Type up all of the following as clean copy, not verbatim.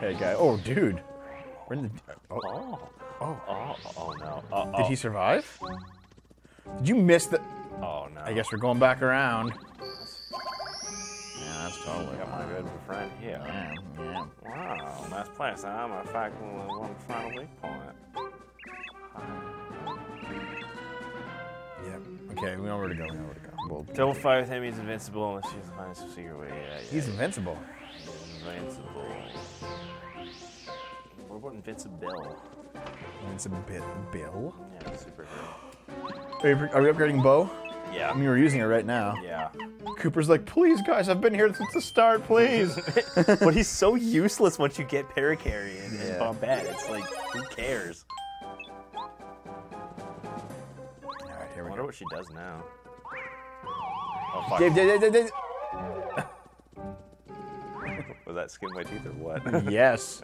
Hey, guy. Oh, dude. We're in the... Oh no. Did he survive? Did you miss the... Oh no. I guess we're going back around. Yeah, that's totally... Got my good friend here. Yeah. Wow, nice place. I'm a fact one final weak point. Yeah. Okay, we know where to go. We'll... Don't fight with him. He's invincible unless you find some secret way. Yeah. He's invincible. Invincible. What about Invincible? Bill? Yeah, superhero. Are we upgrading Bo? Yeah. I mean, we're using it right now. Yeah. Cooper's like, please, guys, I've been here since the start, please. But he's so useless once you get Paracarry and Bombette. It's like, who cares? Alright, here we I wonder go. what she does now. Oh, fuck. Dave. Was that skin my teeth or what? Yes.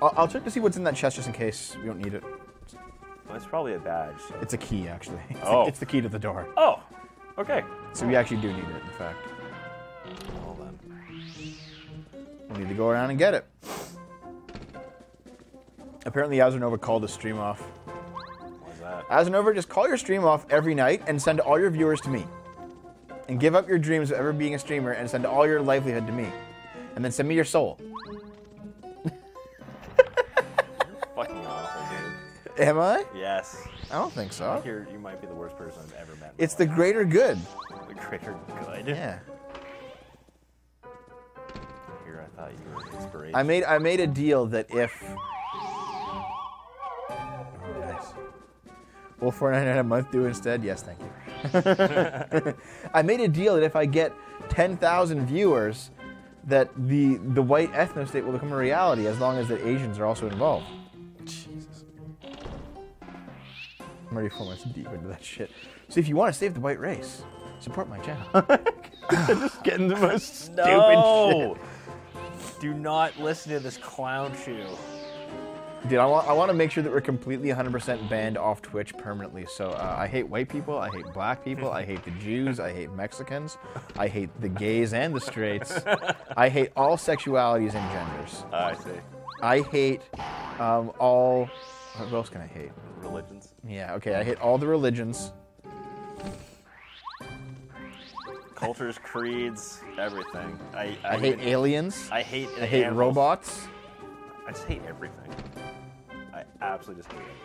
I'll check to see what's in that chest just in case we don't need it. Well, it's probably a badge. So. It's a key, actually. It's the key to the door. Oh, okay. So we actually do need it, in fact. Well then. We'll need to go around and get it. Apparently, Azernova called the stream off. What's that? Azernova, just call your stream off every night and send all your viewers to me. And give up your dreams of ever being a streamer and send all your livelihood to me. And then send me your soul. Fucking awful, dude. Am I? Yes. I don't think so. You might be the worst person I've ever met. It's the greater good. The greater good. Yeah. Here, I thought you were an inspiration. I made a deal that if... Oh, nice. Will $4.99 a month do instead? Yes, thank you. I made a deal that if I get 10,000 viewers, that the white ethno state will become a reality as long as the Asians are also involved. Jesus. I'm already 4 months deep into that shit. So if you want to save the white race, support my channel. Just getting the most stupid shit. Do not listen to this clown shoe. Dude, I want to make sure that we're completely 100% banned off Twitch permanently. So I hate white people, I hate black people, I hate the Jews, I hate Mexicans, I hate the gays and the straights. I hate all sexualities and genders. I see. I hate all... What else can I hate? Religions. Yeah, okay, I hate all the religions. Cultures, creeds, everything. I hate aliens. I hate animals. Robots. I just hate everything. I absolutely just hate everything.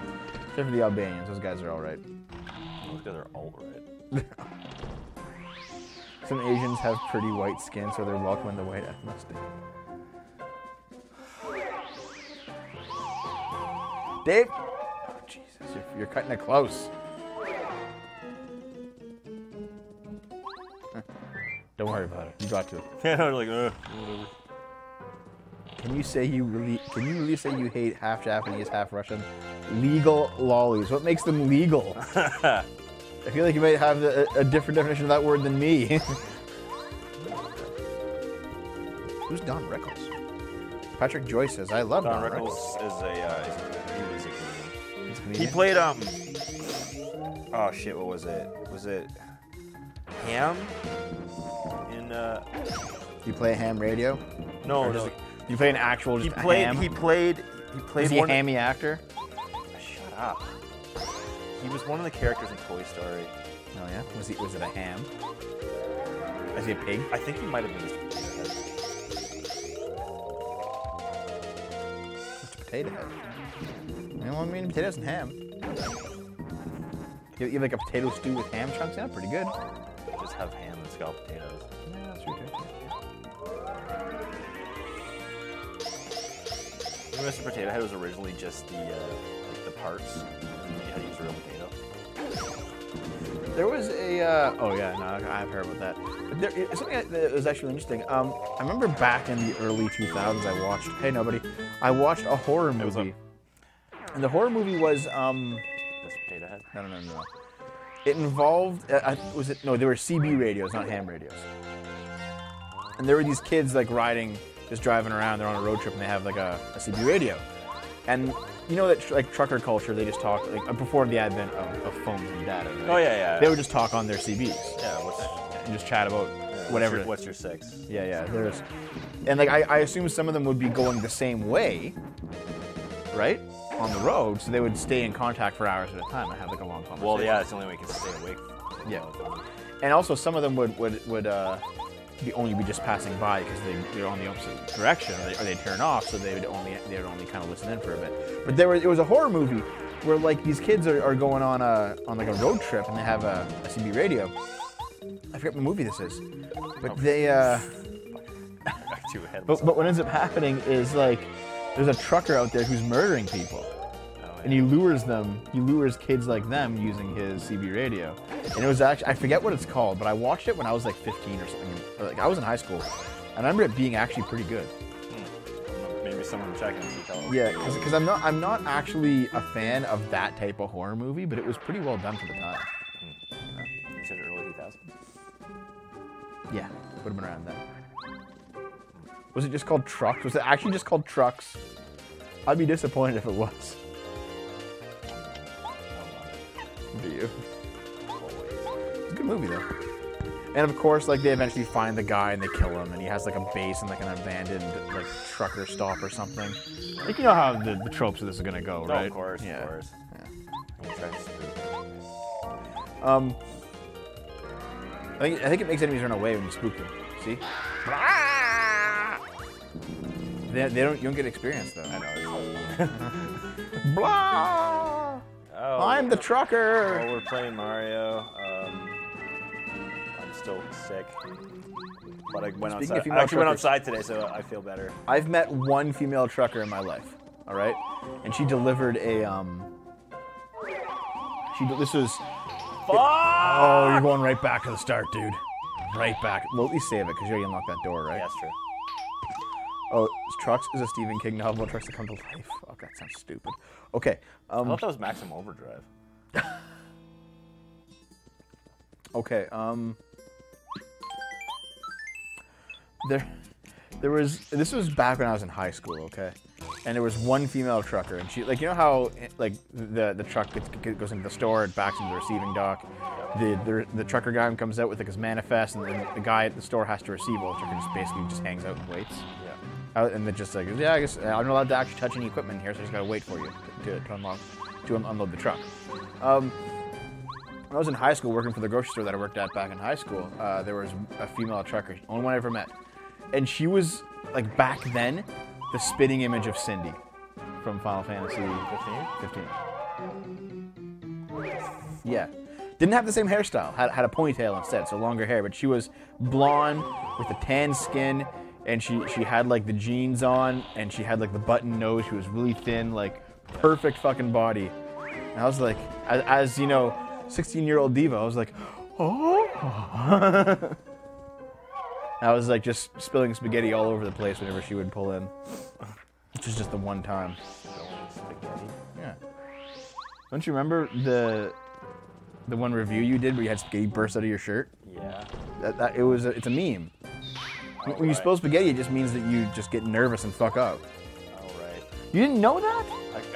Yeah. Except for the Albanians, those guys are all right. Those guys are all right. Some Asians have pretty white skin, so they're welcome in the white ethnicity. Dave! Oh, Jesus, you're cutting it close. Don't worry about it. You got to. Yeah, I'm like, whatever. Can you really say you hate half Japanese, half Russian? Legal lollies. What makes them legal? I feel like you might have a different definition of that word than me. Who's Don Rickles? Patrick Joyce says, I love Don Rickles. Is a comedian. He played, oh shit, what was it? Was it Ham? In, You play a ham radio? No, no. You play an actual just ham? He played Is he a hammy actor? Shut up. He was one of the characters in Toy Story. Oh yeah? Was it a ham? Is he a pig? I think he might have been Mr. Potato Head. Mr. Potato Head. You know, I mean, potatoes and ham. You have like a potato stew with ham chunks in it? Pretty good. Just have ham and scalloped potatoes. Yeah, that's true too. Mr. Potato Head was originally just the parts. You had to use a real potato. There was a, oh yeah, no, I've heard about that. But there, something that was actually interesting. I remember back in the early 2000s, I watched a horror movie. And the horror movie was, Mr. Potato Head? No. It involved, they were CB radios, not ham radios. And there were these kids like just driving around, they're on a road trip and they have like a CB radio. And you know that like trucker culture, they just talk, like before the advent of phones and data, right? Oh yeah. They would just talk on their CBs. Yeah, and just chat about whatever. What's your 6? Yeah, there's, and like I assume some of them would be going the same way, right, on the road, so they would stay in contact for hours at a time and have like a long conversation. Well, yeah, it's the only way you can stay awake. Yeah, and also some of them would only be just passing by because they're on the opposite direction, or they turn off, so they would only kind of listen in for a bit. But it was a horror movie where like these kids are going on like a road trip and they have a CB radio. I forget what movie this is, but they but what ends up happening is like there's a trucker out there who's murdering people. And he lures kids like them using his CB radio. And it was actually, I forget what it's called, but I watched it when I was like 15 or something. Like I was in high school. And I remember it being actually pretty good. Maybe someone check and see how. Yeah, because I'm not actually a fan of that type of horror movie, but it was pretty well done for the time. You said early 2000s? Yeah, would have been around then. Was it just called Trucks? Was it actually just called Trucks? I'd be disappointed if it was. Do you? It's a good movie though. And of course, like they eventually find the guy and they kill him, and he has like a base in like an abandoned like trucker stop or something. Like you know how the tropes of this are gonna go, right? Of course, yeah. Of course. Yeah. I think it makes enemies run away when you spook them. See? You don't get experience though. I know. Blah! Oh, I'm the trucker. Oh, we're playing Mario. I'm still sick, but I went outside. I actually went outside today, so I feel better. I've met one female trucker in my life. All right, and she delivered a This was. Oh, you're going right back to the start, dude. Right back. Well, at least save it, because you already unlocked that door, right? Yeah, that's true. Oh, Trucks is a Stephen King novel. Trucks that come to life. Fuck, that sounds stupid. Okay. I thought that was Maximum Overdrive. Okay. This was back when I was in high school. Okay, and there was one female trucker, and she, like, you know how like the truck goes into the store, it backs into the receiving dock. The trucker guy comes out with like his manifest, and then the guy at the store has to receive. Well, the trucker just basically hangs out and waits. Yeah. And then just like, yeah, I guess I'm not allowed to actually touch any equipment here, so I just gotta wait for you to unload the truck. When I was in high school working for the grocery store that I worked at back in high school, there was a female trucker, only one I ever met, and she was like back then the spitting image of Cindy from Final Fantasy 15. Yeah. Didn't have the same hairstyle. Had a ponytail instead, so longer hair. But she was blonde with a tan skin, and she had like the jeans on, and she had like the button nose. She was really thin, like perfect fucking body. And I was like, as you know, 16-year-old diva, I was like, oh. I was like just spilling spaghetti all over the place whenever she would pull in, which is just the one time. Spaghetti. Yeah. Don't you remember the one review you did where you had spaghetti burst out of your shirt? Yeah. It's a meme. When you spill spaghetti, it just means that you just get nervous and fuck up. Oh, right. You didn't know that?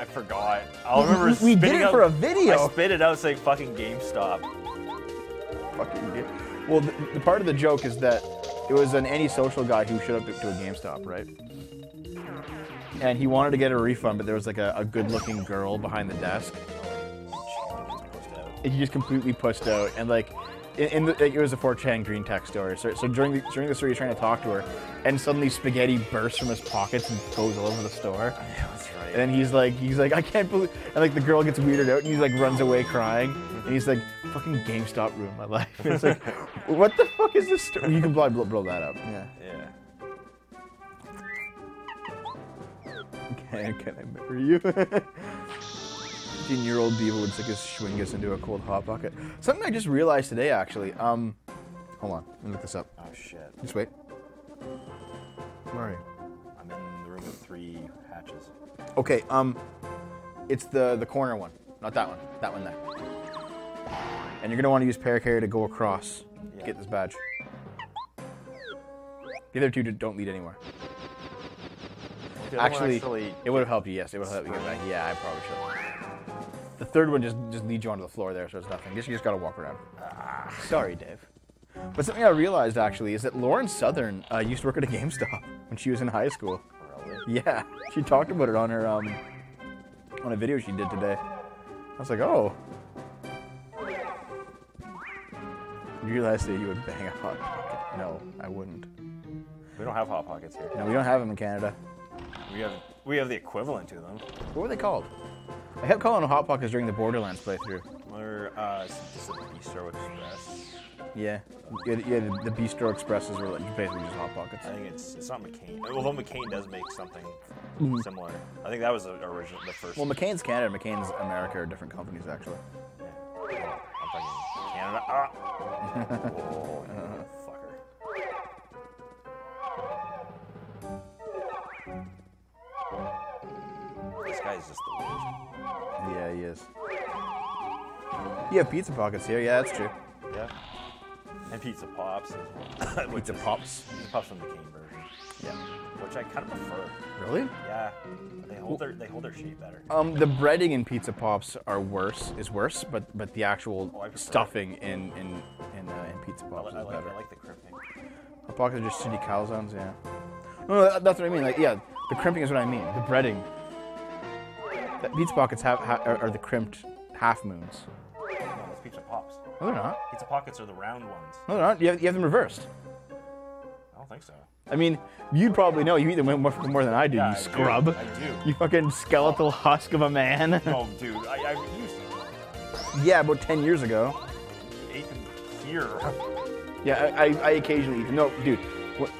I forgot. I'll remember we did it for a video. I spit it out saying fucking GameStop. Fucking idiot. Well, the part of the joke is that it was an antisocial guy who showed up to a GameStop, right? And he wanted to get a refund, but there was like a good-looking girl behind the desk. He just completely pushed out, and like, it was a 4chan green tech story. So during the story, he's trying to talk to her, and suddenly spaghetti bursts from his pockets and goes all over the store. Yeah, that's right. And then he's like, I can't believe, and like the girl gets weirded out, and he's like runs away crying, and he's like, fucking GameStop ruined my life. And it's like, what the fuck is this story? You can probably blow that up. Yeah. Yeah. Can I marry you? 15-year-old diva would stick his schwingus into a cold hot bucket. Something I just realized today, actually. Hold on, let me look this up. Oh shit. Just wait. Where are you? I'm in the room with 3 hatches. Okay, it's the corner one, not that one. That one there. And you're gonna want to use paracarrier to go across to get this badge. The other two don't lead anywhere. Actually, it would have helped you. Yes, it would have helped you get back. Yeah, I probably should. The third one just leads you onto the floor there, so it's nothing. You just gotta walk around. Sorry, Dave. But something I realized actually is that Lauren Southern used to work at a GameStop when she was in high school. Really? Yeah, she talked about it on her on a video she did today. I was like, oh. You realize that you would bang a Hot Pocket? No, I wouldn't. We don't have Hot Pockets here. No, we don't have them in Canada. We have the equivalent to them. What were they called? I kept calling them Hot Pockets during the Borderlands playthrough. We're just a Bistro Express. Yeah, the Bistro Expresses were like basically just Hot Pockets. I think it's not McCain. Although McCain does make something similar. I think that was the first. Well, McCain's Canada, McCain's America are different companies actually. Yeah. I'm talking Canada. Ah! Oh, you fucker. This guy's just the worst. Yeah, he is. You have Pizza Pockets here. Yeah, that's true. Yeah. And Pizza Pops. Pizza Pops. Pizza Pops from the McCain version. Yeah. Which I kind of prefer. Really? Yeah. They hold their shape better. The breading in Pizza Pops is worse, but the actual stuffing in Pizza Pops is better. I like the crimping. Hot Pockets are just shitty calzones, yeah. No, that's what I mean. Like, yeah, the crimping is what I mean. The breading. The Pizza Pockets are the crimped half moons. No, that's Pizza Pops. No, they're not. Pizza Pockets are the round ones. No, they're not. You have them reversed. I don't think so. I mean, you'd probably know. You eat them more than I do, Yeah, you I scrub. do. I do. You fucking skeletal husk of a man. Oh, dude, I used to. Yeah, about 10 years ago. I ate them here. Yeah, I occasionally eat them. No, dude,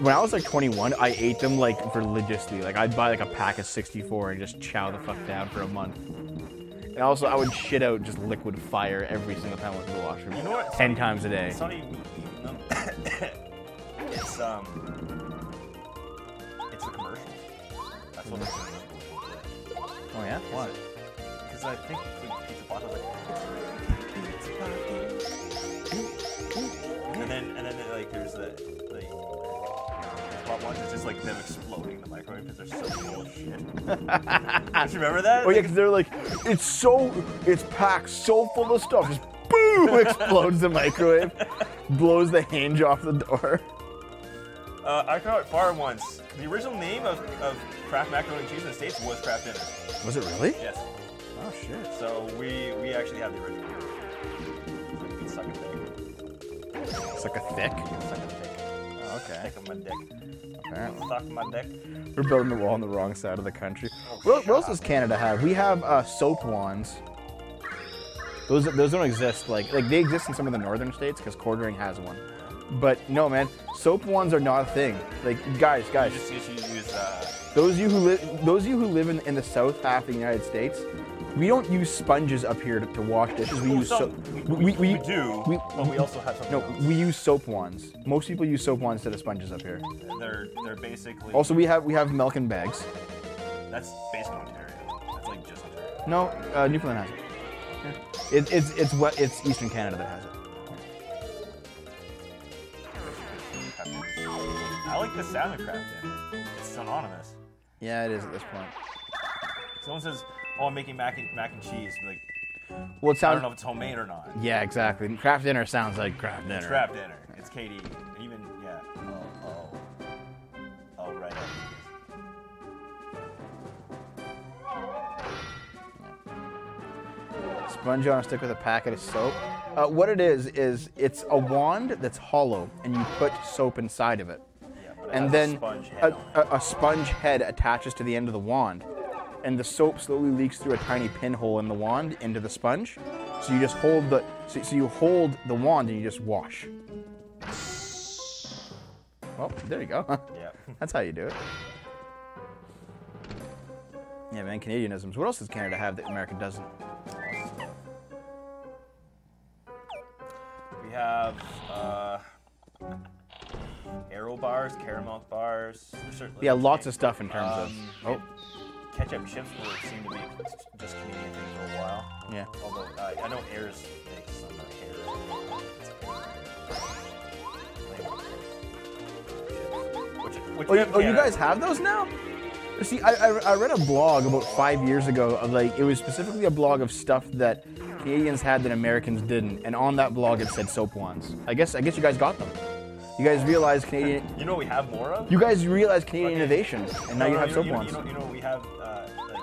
when I was like 21, I ate them like religiously. Like I'd buy like a pack of 64 and just chow the fuck down for a month. And also, I would shit out just liquid fire every single time I went to the washroom. You know what? 10 times a day. It's not even me eating them. It's the commercials. That's what makes me look. Oh yeah? Why? Because I think the Pizza Pocket was like, and then like there's the Pop ones. It's just like them exploding in the microwave because they're so full of shit. Don't you remember that? Oh yeah, because they're like, it's packed so full of stuff, just boom, explodes the microwave, blows the hinge off the door. I caught far once. The original name of Kraft Macaroni and Cheese in the States was Kraft Dinner. Was it really? Yes. Oh shit. So we actually have the original. It's like Suck a thick. Oh, okay. Stick of my dick. Apparently. Suck my dick. We're building the wall on the wrong side of the country. What else does Canada have? We have soap wands. Those don't exist. Like they exist in some of the northern states because Quartering has one. But no, man, soap wands are not a thing. Like guys, You just use those of you who live in the south half of the United States, we don't use sponges up here to wash dishes. We use soap. We do. But we also have something else. We use soap wands. Most people use soap wands instead of sponges up here. They're basically. Also, we have milk in bags. That's basically Ontario. That's like just Ontario. No, Newfoundland has it. Yeah. It's Eastern Canada that has it. I like the sound of Kraft Dinner. It's synonymous. Yeah, it is at this point. Someone says, "Oh, I'm making mac and cheese." Like, Well, it I sounds. don't know if it's homemade or not. Yeah, exactly. Kraft Dinner sounds like Kraft Dinner. It's Kraft Dinner. It's KD. Even yeah. Oh, right. Sponge on a stick with a packet of soap. What it is it's a wand that's hollow, and you put soap inside of it. Yeah, but it And has then a sponge head on it. a sponge head attaches to the end of the wand, and the soap slowly leaks through a tiny pinhole in the wand into the sponge. So you just hold so you hold the wand and you just wash. Well, there you go. Yeah. That's how you do it. Yeah, man, Canadianisms. What else does Canada have that America doesn't? We have Aero bars, caramel bars. Yeah, lots of stuff in terms of. Ketchup chips seem to be just Canadian thing for a while. Yeah. Although I know Ayers makes some Which Oh, you guys have those now? See, I read a blog about 5 years ago of it was specifically a blog of stuff that Canadians had that Americans didn't, and on that blog it said soap wands. I guess you guys got them. You guys realize Canadian. You know what we have more of? You guys realize Canadian innovation, and now you have soap wands. You know we have like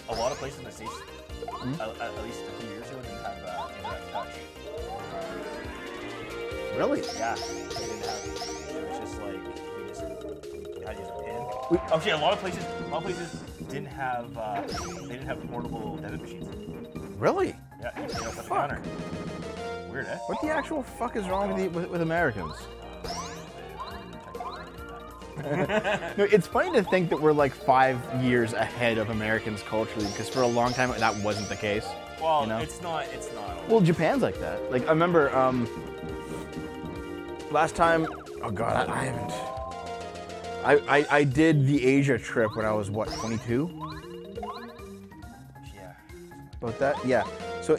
a lot of places in the States. At least a few years ago didn't have indirect touch. Really? Yeah, they didn't have. It was just like you had to use a pin. Actually, a lot of places didn't have. They didn't have portable debit machines. Really? Yeah, you paid up at the counter. Weird, eh? What the actual fuck is wrong with Americans? No, it's funny to think that we're like 5 years ahead of Americans culturally, because for a long time that wasn't the case. Well, you know? it's not. Well, Japan's like that. Like I remember last time. Oh God, I haven't. I did the Asia trip when I was what, 22? Yeah. About that? Yeah. So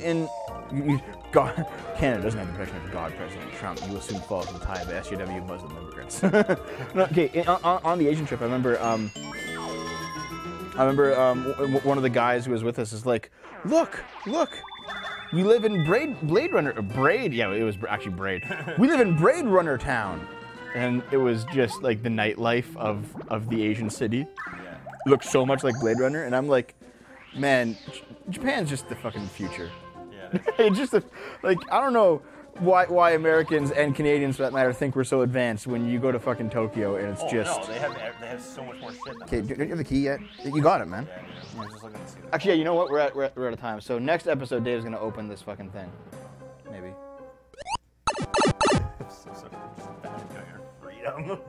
God, Canada doesn't have the protection of God, President Trump. You will soon fall to the tide of SJW Muslim immigrants. No, okay, on the Asian trip, I remember one of the guys who was with us is like, look, we live in Blade Runner. Yeah, it was actually Braid. We live in Blade Runner town. And it was just like the nightlife of the Asian city. Yeah. Looked so much like Blade Runner, and I'm like, man, Japan's just the fucking future. Yeah. It's just like, I don't know why Americans and Canadians, for that matter, think we're so advanced when you go to fucking Tokyo and it's just. No, they have so much more shit than Okay, don't you have the key yet? You got it, man. Yeah, just looking to see that. Actually, yeah, you know what? We're out of time. So next episode, Dave's gonna open this fucking thing. Maybe. So just bad, your freedom.